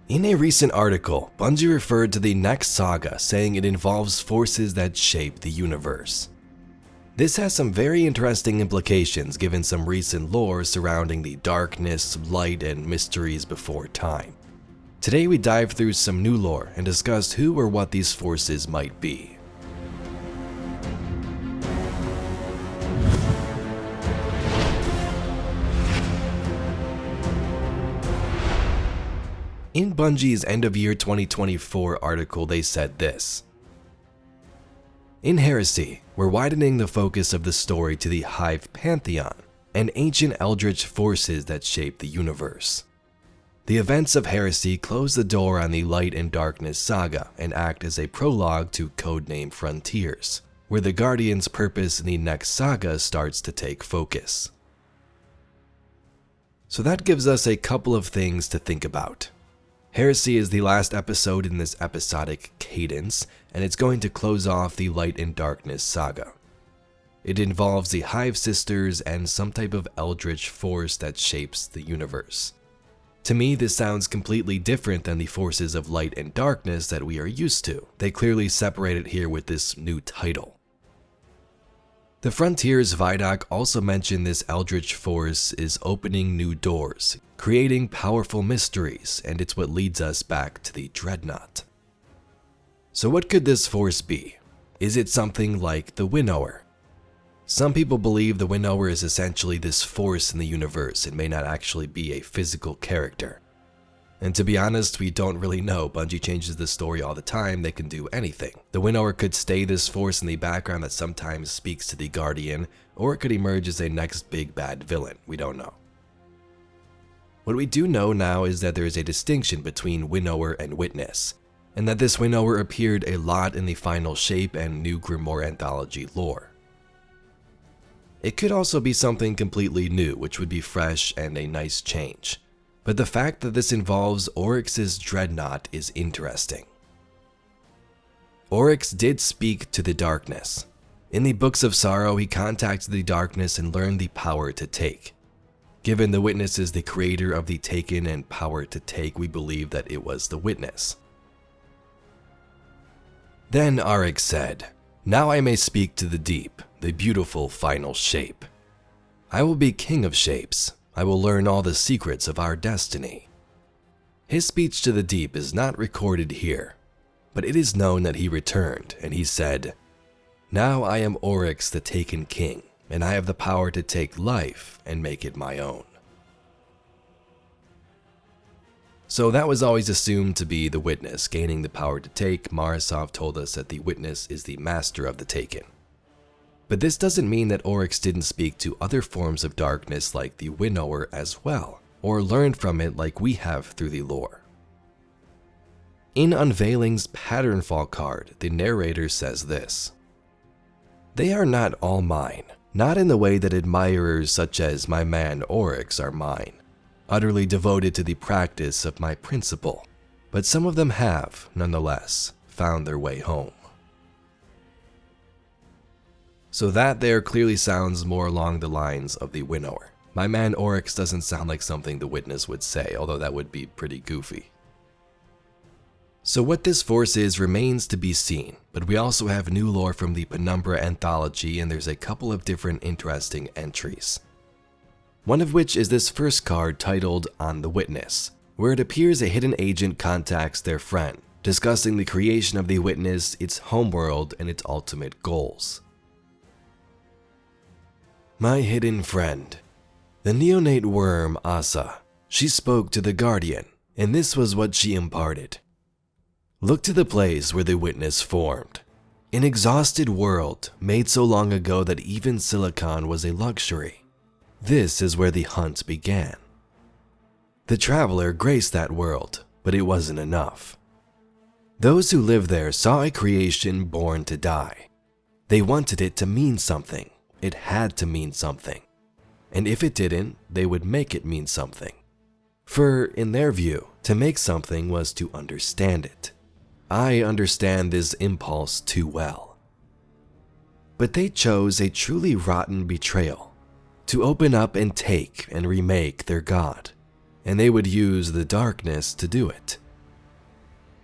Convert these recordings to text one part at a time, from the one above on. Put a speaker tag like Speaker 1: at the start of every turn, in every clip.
Speaker 1: In a recent article, Bungie referred to the next saga, saying it involves forces that shape the universe. This has some very interesting implications given some recent lore surrounding the darkness, light, and mysteries before time. Today we dive through some new lore and discuss who or what these forces might be. In Bungie's end of year 2024 article, they said this: in Heresy, we're widening the focus of the story to the Hive Pantheon and ancient eldritch forces that shape the universe. The events of Heresy close the door on the Light and Darkness saga and act as a prologue to Codename Frontiers, where the Guardian's purpose in the next saga starts to take focus. So that gives us a couple of things to think about. Heresy is the last episode in this episodic cadence, and it's going to close off the Light and Darkness saga. It involves the Hive Sisters and some type of eldritch force that shapes the universe. To me, this sounds completely different than the forces of light and darkness that we are used to. They clearly separate it here with this new title. The Frontiers Vidoc also mentioned this eldritch force is opening new doors, creating powerful mysteries, and it's what leads us back to the Dreadnought. So what could this force be? Is it something like the Winnower? Some people believe the Winnower is essentially this force in the universe and may not actually be a physical character. And to be honest, we don't really know. Bungie changes the story all the time, they can do anything. The Winnower could stay this force in the background that sometimes speaks to the Guardian, or it could emerge as a next big bad villain, we don't know. What we do know now is that there is a distinction between Winnower and Witness, and that this Winnower appeared a lot in the Final Shape and New Grimoire Anthology lore. It could also be something completely new, which would be fresh and a nice change. But the fact that this involves Oryx's Dreadnought is interesting. Oryx did speak to the darkness. In the Books of Sorrow, he contacted the darkness and learned the power to take. Given the Witness is the creator of the Taken and power to take, we believe that it was the Witness. Then Oryx said, "Now I may speak to the deep, the beautiful final shape. I will be king of shapes. I will learn all the secrets of our destiny." His speech to the deep is not recorded here, but it is known that he returned and he said, "Now I am Oryx the Taken King, and I have the power to take life and make it my own." So that was always assumed to be the Witness gaining the power to take. Marisov told us that the Witness is the master of the Taken. But this doesn't mean that Oryx didn't speak to other forms of darkness like the Winnower as well, or learn from it like we have through the lore. In Unveiling's Patternfall card, the narrator says this: "They are not all mine, not in the way that admirers such as my man Oryx are mine, utterly devoted to the practice of my principle, but some of them have, nonetheless, found their way home." So that there clearly sounds more along the lines of the Winnower. My man Oryx doesn't sound like something the Witness would say, although that would be pretty goofy. So what this force is remains to be seen, but we also have new lore from the Penumbra Anthology, and there's a couple of different interesting entries. One of which is this first card titled On the Witness, where it appears a hidden agent contacts their friend, discussing the creation of the Witness, its homeworld, and its ultimate goals. "My hidden friend, the neonate worm Asa, she spoke to the Guardian, and this was what she imparted. Look to the place where the Witness formed. An exhausted world, made so long ago that even silicon was a luxury. This is where the hunt began. The Traveler graced that world, but it wasn't enough. Those who lived there saw a creation born to die. They wanted it to mean something. It had to mean something. And if it didn't, they would make it mean something. For, in their view, to make something was to understand it. I understand this impulse too well. But they chose a truly rotten betrayal, to open up and take and remake their god, and they would use the darkness to do it.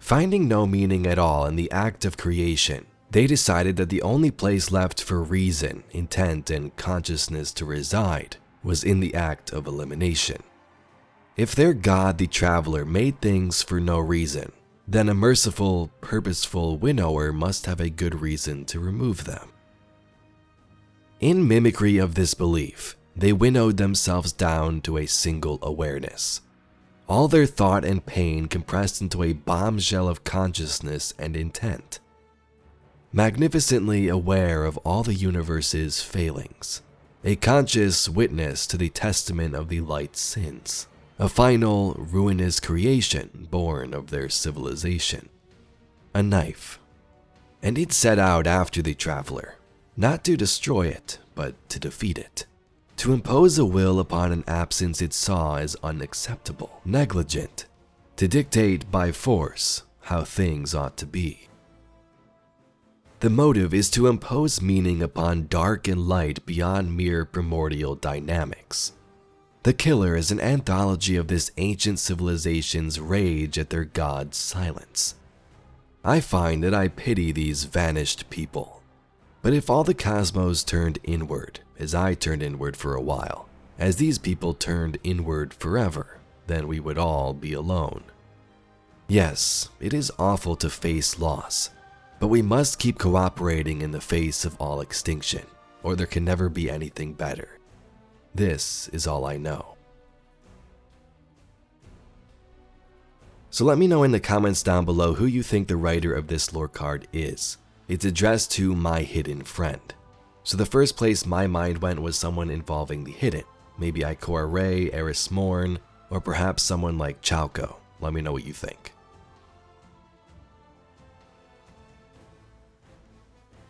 Speaker 1: Finding no meaning at all in the act of creation, they decided that the only place left for reason, intent, and consciousness to reside was in the act of elimination. If their god, the Traveler, made things for no reason, then a merciful, purposeful Winnower must have a good reason to remove them. In mimicry of this belief, they winnowed themselves down to a single awareness. All their thought and pain compressed into a bombshell of consciousness and intent. Magnificently aware of all the universe's failings, a conscious witness to the testament of the light's sins, a final, ruinous creation born of their civilization. A knife. And it set out after the Traveler, not to destroy it, but to defeat it. To impose a will upon an absence it saw as unacceptable, negligent, to dictate by force how things ought to be. The motive is to impose meaning upon dark and light beyond mere primordial dynamics. The Killer is an anthology of this ancient civilization's rage at their god's silence. I find that I pity these vanished people. But if all the cosmos turned inward, as I turned inward for a while, as these people turned inward forever, then we would all be alone. Yes, it is awful to face loss, but we must keep cooperating in the face of all extinction, or there can never be anything better. This is all I know. So let me know in the comments down below who you think the writer of this lore card is. It's addressed to my hidden friend. So the first place my mind went was someone involving the hidden. Maybe Ikora Rey, Eris Morn, or perhaps someone like Chalco. Let me know what you think.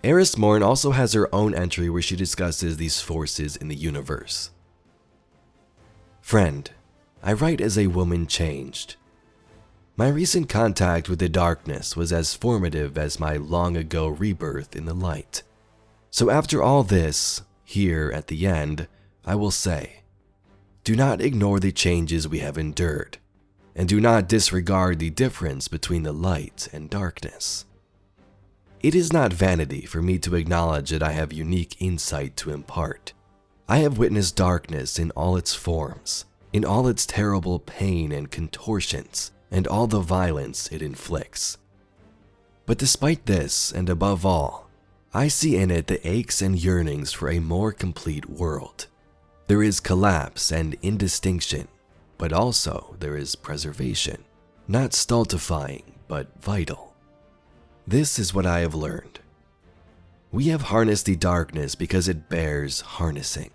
Speaker 1: Eris Morn also has her own entry where she discusses these forces in the universe. Friend, I write as a woman changed. My recent contact with the darkness was as formative as my long ago rebirth in the light. So after all this, here at the end, I will say, do not ignore the changes we have endured, and do not disregard the difference between the light and darkness. It is not vanity for me to acknowledge that I have unique insight to impart. I have witnessed darkness in all its forms, in all its terrible pain and contortions, and all the violence it inflicts. But despite this, and above all, I see in it the aches and yearnings for a more complete world. There is collapse and indistinction, but also there is preservation, not stultifying, but vital. This is what I have learned. We have harnessed the darkness because it bears harnessing.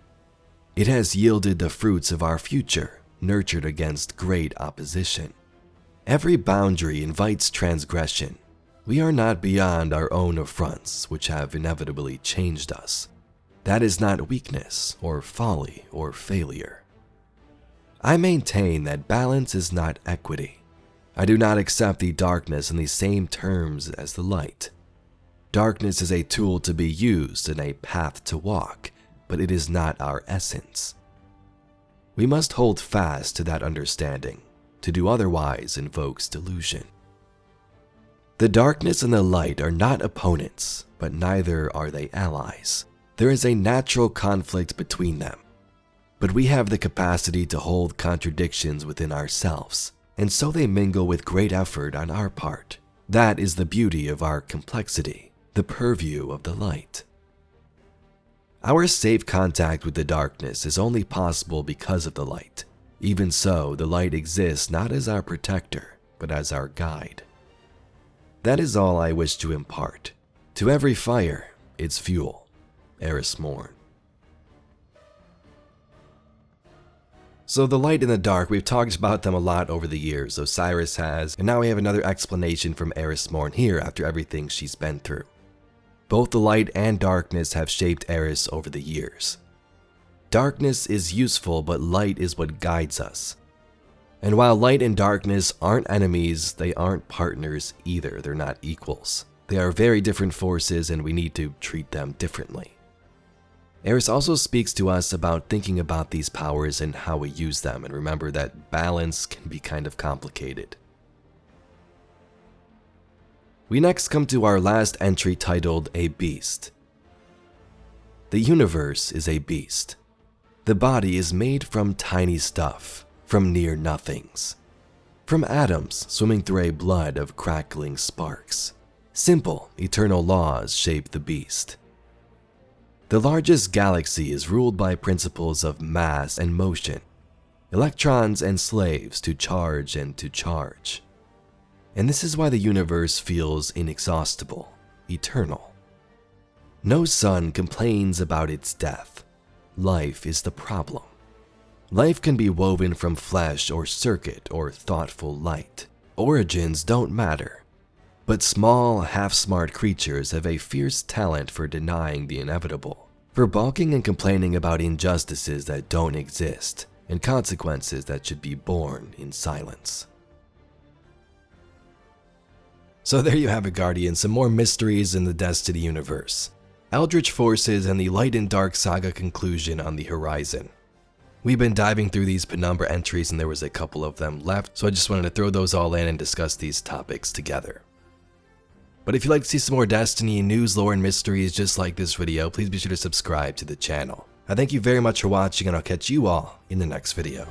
Speaker 1: It has yielded the fruits of our future, nurtured against great opposition. Every boundary invites transgression. We are not beyond our own affronts, which have inevitably changed us. That is not weakness, or folly, or failure. I maintain that balance is not equity. I do not accept the darkness in the same terms as the light. Darkness is a tool to be used and a path to walk, but it is not our essence. We must hold fast to that understanding. To do otherwise invokes delusion. The darkness and the light are not opponents, but neither are they allies. There is a natural conflict between them. But we have the capacity to hold contradictions within ourselves, and so they mingle with great effort on our part. That is the beauty of our complexity, the purview of the light. Our safe contact with the darkness is only possible because of the light. Even so, the light exists not as our protector, but as our guide. That is all I wish to impart. To every fire, its fuel. Eris Morn. So the light and the dark, we've talked about them a lot over the years. Osiris has, and now we have another explanation from Eris Morn here after everything she's been through. Both the light and darkness have shaped Eris over the years. Darkness is useful, but light is what guides us. And while light and darkness aren't enemies, they aren't partners either. They're not equals. They are very different forces, and we need to treat them differently. Eris also speaks to us about thinking about these powers and how we use them, and remember that balance can be kind of complicated. We next come to our last entry titled A Beast. The universe is a beast. The body is made from tiny stuff, from near nothings. From atoms swimming through a blood of crackling sparks. Simple, eternal laws shape the beast. The largest galaxy is ruled by principles of mass and motion, electrons and slaves to charge and to charge. And this is why the universe feels inexhaustible, eternal. No sun complains about its death. Life is the problem. Life can be woven from flesh or circuit or thoughtful light. Origins don't matter. But small, half-smart creatures have a fierce talent for denying the inevitable, for balking and complaining about injustices that don't exist, and consequences that should be borne in silence. So there you have it, Guardians, some more mysteries in the Destiny universe. Eldritch forces and the Light and Dark Saga conclusion on the horizon. We've been diving through these Penumbra entries and there was a couple of them left, so I just wanted to throw those all in and discuss these topics together. But if you'd like to see some more Destiny news, lore, and mysteries just like this video, please be sure to subscribe to the channel. I thank you very much for watching and I'll catch you all in the next video.